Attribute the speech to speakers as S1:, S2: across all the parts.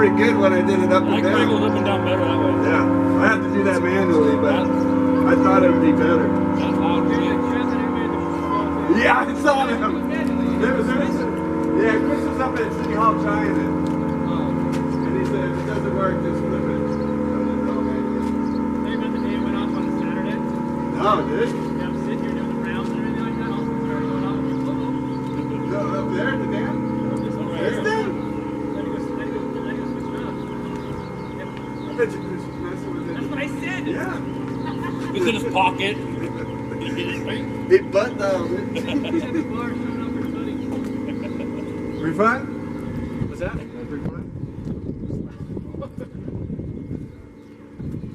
S1: Pretty good when I did it up and down.
S2: I goes up and down better that way.
S1: Yeah, I have to do that manually, but I thought it would be better.
S2: That's loud.
S1: Yeah, I saw him. Yeah, Chris was up at City Hall trying it. And he said, if it doesn't work, just flip it.
S2: Hey, remember the day it went off on a Saturday?
S1: No, did it?
S2: Yeah, I'm sitting here doing the rounds and everything like that. All of a sudden, started going off.
S1: No, up there, the dam? This thing? I bet you Chris was messing with it.
S2: That's what I said.
S1: Yeah.
S2: It's in his pocket.
S1: He butt dialed it. We fun?
S2: What's that?
S1: Pretty fun?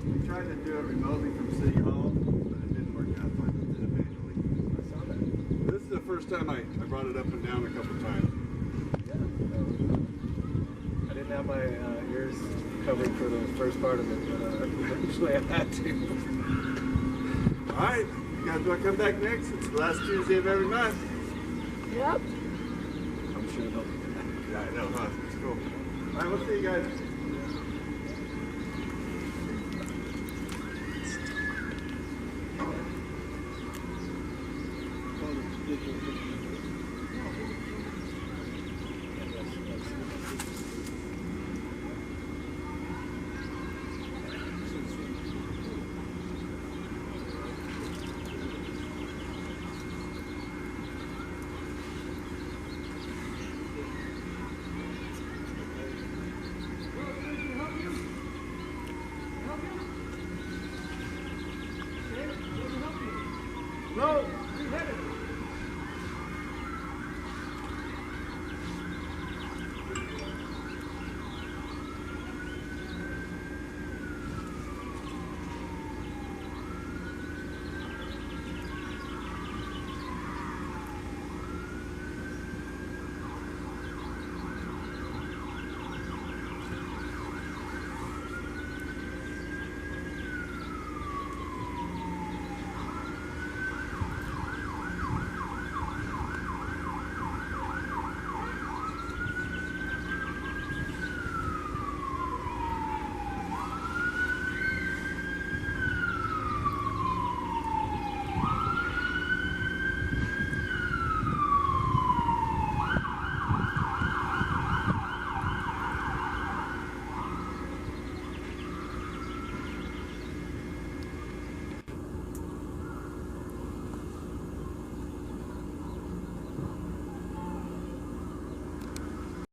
S1: We tried to do it remotely from City Hall, but it didn't work out like we did it manually. I saw that. This is the first time I brought it up and down a couple times.
S3: Yeah. I didn't have my ears covered for the first part of it, but eventually I had to.
S1: All right, you guys want to come back next? It's the last Tuesday of every month.
S3: Yep. I'm sure they'll be good.
S1: Yeah, I know, huh? It's cool. All right, we'll see you guys.